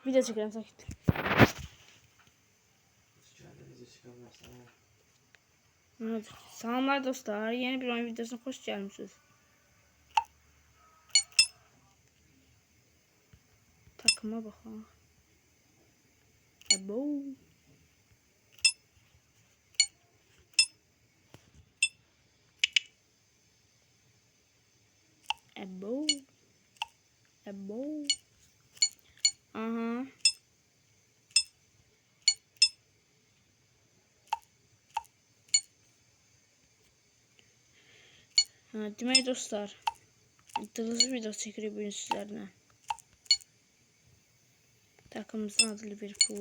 Video çekelim sakit. Evet, selamlar dostlar. Yeni bir oyun videosuna hoş gelmişsiniz. Takıma bakalım. Abo. Abo. Abo. Aha. Ha, demek dostlar. Hızlı video çekiyor bugün sizlerle. Takımımızın adı Liverpool.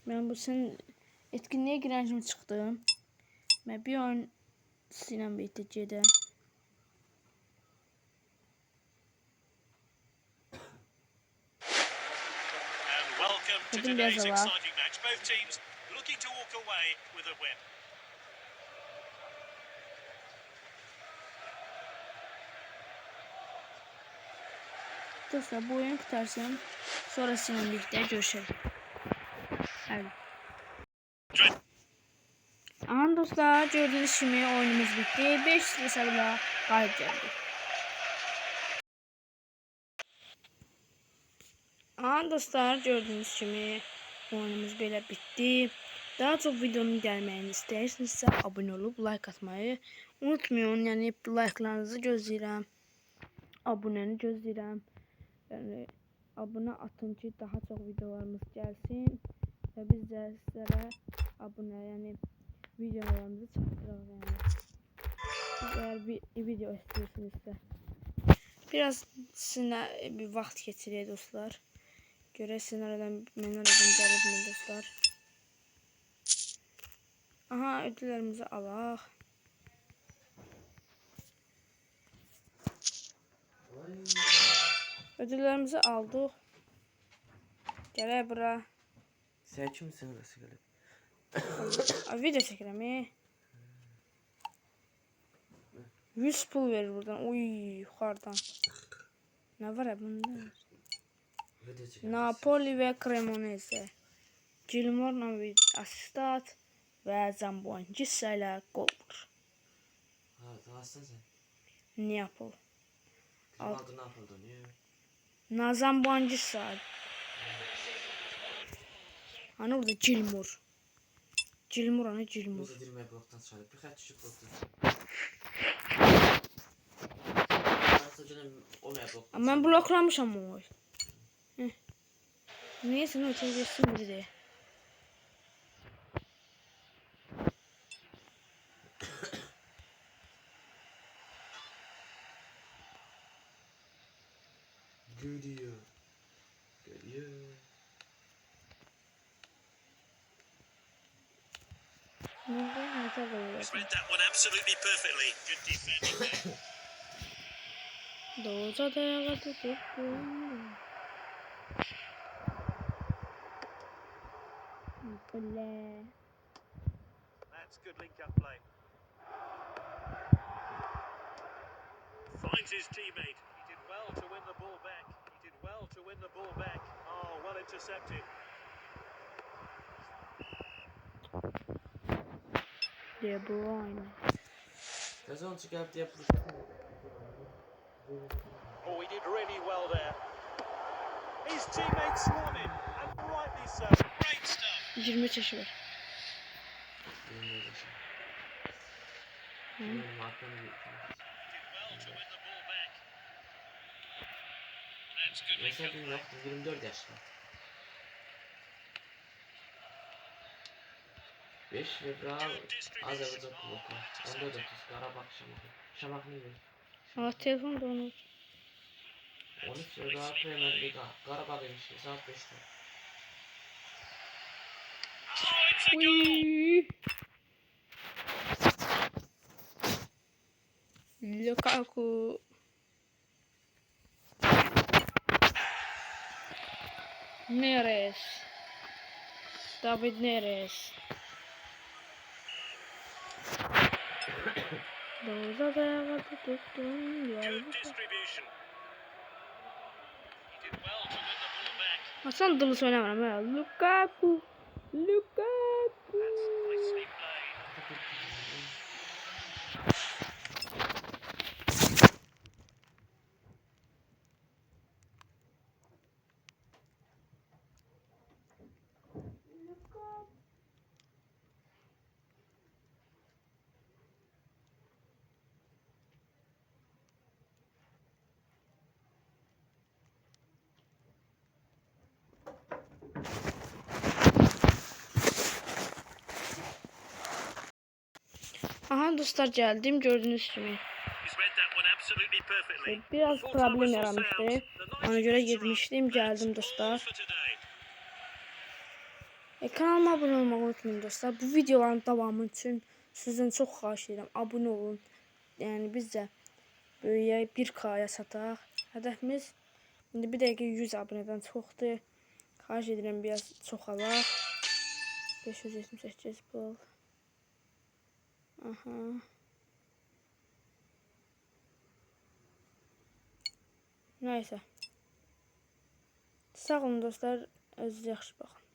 Ben bu senin etkinliğe girencim çıktım. Ben bir oyun Sinan BTC'de. Bugün biraz hava. Dostlar bu oyunu bitarsam sonra Sinan birlikte görüşelim. Evet. Aha dostlar gördüğünüz gibi oyunumuz bitti. 5-0 hesabıyla galip geldik. Aha dostlar gördüğünüz gibi oyunumuz böyle bitti. Daha çok videonun gelməyini istəyirsinizsə abone olup like atmayı unutmayın. Yani like'larınızı gözləyirəm. Abonəni gözləyirəm. Yani abone atın ki daha çok videolarımız gelsin. Ve biz de sizlere abone yani videolarımızı çatdıraq yani. Siz eğer bir video istiyorsunuzsa biraz sizinle bir vaxt geçirək dostlar. Görəsin aradan mən aradan gəlibmi dostlar. Aha ödüllerimizi alaq. Ödüllerimizi aldık. Gələ bura. Sen kimsin orası gelip? Video çəkirəm. 100 pul verir buradan. Oy yukarıdan. Ne var ya bunda? Napoli ve Cremonese. Gilmore'la bir asistat ve Zamboangisa ile gol var. Ha, tamamsın sen. Neapol. Aldı Napol'da niye? Zamboangisa. Hani burada Gilmore. Gilmore hani Gilmore. Bizi dirmeye bloktan çıkardık. Birkaç çocuk bloktan. Ben bloklamışam o. Neyse ne öteceksin biri de. Geliyor. Geliyor. Doza dayağı tutup. Böyle. That's good link-up play. Finds his teammate. He did well to win the ball back. He did well to win the ball back. Oh, well intercepted. De Bruyne. Sezon çıkarıp diye Oh, he did really well there. His teammates won it, and rightly so. Great stuff. 23 yaşı var. Did well to win the ball back. That's good link-up play. 24 yaşında. 5 februar Azerbaycan Kuboku. 14 Karabağ Şamakı. Şamak neydi? Aa telefon da onu. 13 februar Premier Liga. Karabağ demişti saat 5'te. Oh, it's a goal. Uy. Lukaku. Neres. David Neres. Doza dayağı tuttum. Good distribution. Hasan Dılız oynamıram ha. Lukaku. Lukaku. Nicely played. Aha dostlar geldim gördüğünüz gibi. He's read that one absolutely perfectly. Biraz Full-time problem whistle yaranmıştı. sounds. The Ona 90 göre minutes are up. girmiştim geldim That's all dostlar. for today. Kanalıma abone olmayı unutmayın dostlar. Bu videoların devamı için sizden çok xahiş edirəm. Abone olun. Yani biz də böyüyə 1K-ya sataq. Hədəfimiz indi bir dəqiqə 100 abunədən çoxdur. Xahiş edirəm biraz çoxalaq. 578 bol. Aha. Nəysə. Sağ olun dostlar. Özünüzə yaxşı baxın.